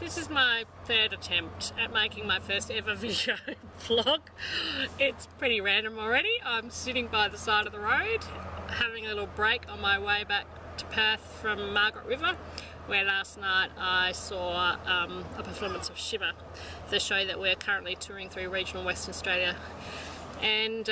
This is my third attempt at making my first ever video vlog. It's pretty random already. I'm sitting by the side of the road having a little break on my way back to Perth from Margaret River, where last night I saw a performance of Shiver, the show that we're currently touring through regional Western Australia, and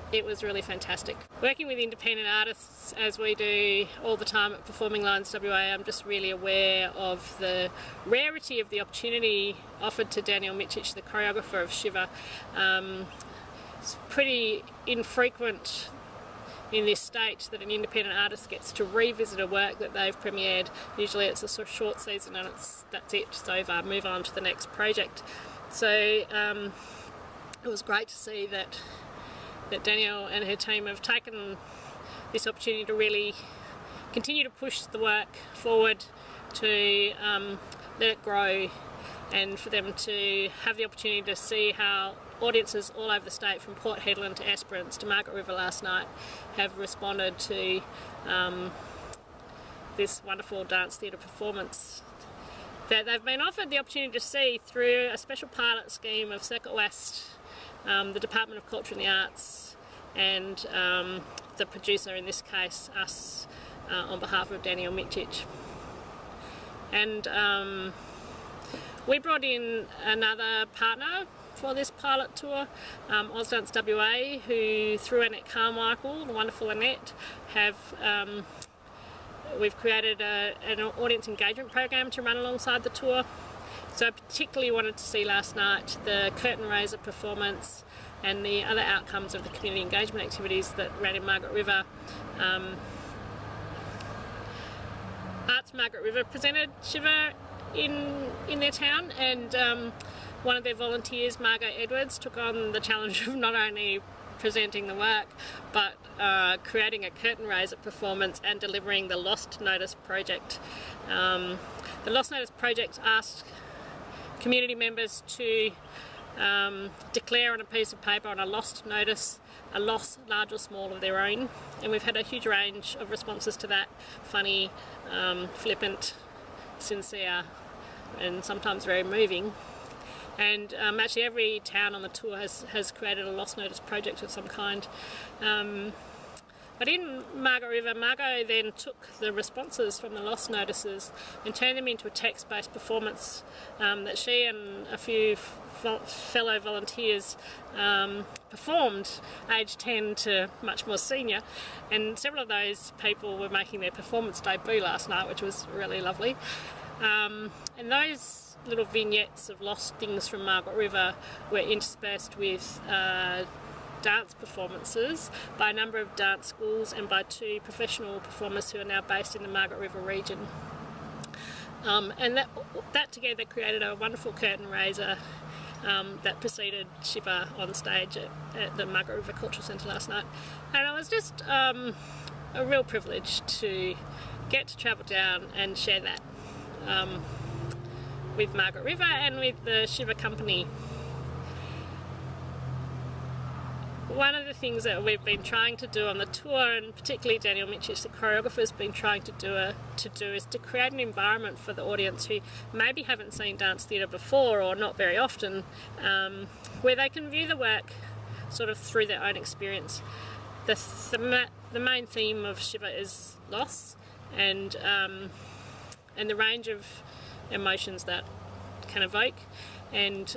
it was really fantastic. Working with independent artists as we do all the time at Performing Lines WA, I'm just really aware of the rarity of the opportunity offered to Danielle Micich, the choreographer of Shiver. It's pretty infrequent in this state that an independent artist gets to revisit a work that they've premiered. Usually it's a sort of short season and that's it, it's over, move on to the next project. So it was great to see that Danielle and her team have taken this opportunity to really continue to push the work forward, to let it grow, and for them to have the opportunity to see how audiences all over the state, from Port Hedland to Esperance to Margaret River last night, have responded to this wonderful dance theatre performance that they've been offered the opportunity to see through a special pilot scheme of Circuit West, the Department of Culture and the Arts, and the producer, in this case us, on behalf of Danielle Micich. And we brought in another partner for this pilot tour, Ausdance WA, who through Annette Carmichael, the wonderful Annette, we've created an audience engagement program to run alongside the tour. So I particularly wanted to see last night the curtain raiser performance and the other outcomes of the community engagement activities that ran in Margaret River. Arts Margaret River presented Shiver in their town, and one of their volunteers, Margot Edwards, took on the challenge of not only presenting the work but creating a curtain raiser performance and delivering the Lost Notice project. The Lost Notice project asked community members to declare on a piece of paper on a lost notice a loss, large or small, of their own, and we've had a huge range of responses to that: funny, flippant, sincere, and sometimes very moving. And actually every town on the tour has created a Lost Notice project of some kind. But in Margaret River, Margot then took the responses from the Lost Notices and turned them into a text-based performance that she and a few fellow volunteers performed, aged 10 to much more senior. And several of those people were making their performance debut last night, which was really lovely. And those little vignettes of lost things from Margaret River were interspersed with dance performances by a number of dance schools and by 2 professional performers who are now based in the Margaret River region. And that together created a wonderful curtain raiser that preceded Shiver on stage at the Margaret River Cultural Centre last night. And it was just a real privilege to get to travel down and share that with Margaret River and with the Shiver company. One of the things that we've been trying to do on the tour, and particularly Danielle Micich, the choreographer, has been trying to do is to create an environment for the audience who maybe haven't seen dance theatre before, or not very often, where they can view the work sort of through their own experience. The main theme of Shiver is loss, and the range of emotions that can evoke, and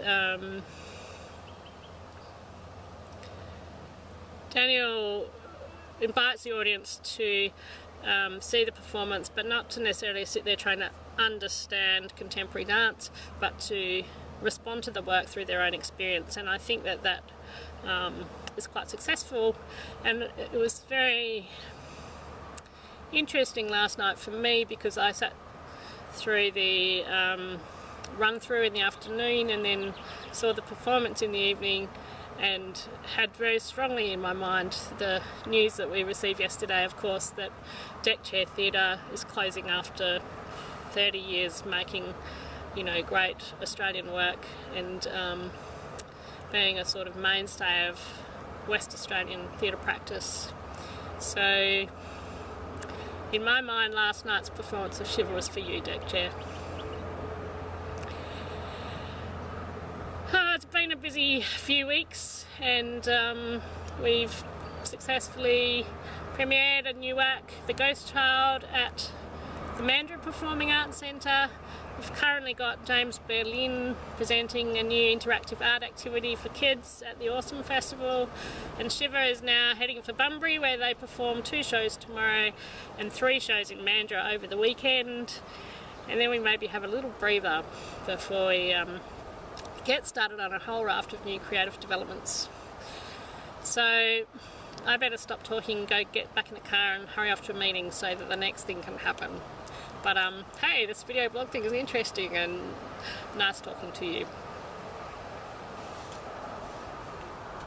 Danielle invites the audience to see the performance, but not to necessarily sit there trying to understand contemporary dance, but to respond to the work through their own experience. And I think that is quite successful, and it was very interesting last night for me because I sat through the run through in the afternoon and then saw the performance in the evening, and had very strongly in my mind the news that we received yesterday, of course, that Deck Chair Theatre is closing after 30 years making, great Australian work and being a sort of mainstay of West Australian theatre practice. So in my mind, last night's performance of Shiver was for you, Deck Chair. been a busy few weeks, and we've successfully premiered a new work, The Ghost Child, at the Mandurah Performing Arts Centre. We've currently got James Berlin presenting a new interactive art activity for kids at the Awesome Festival, and Shiver is now heading for Bunbury, where they perform 2 shows tomorrow and 3 shows in Mandurah over the weekend. And then we maybe have a little breather before we get started on a whole raft of new creative developments. So I better stop talking, go get back in the car and hurry off to a meeting so that the next thing can happen. But hey, this video blog thing is interesting, and nice talking to you.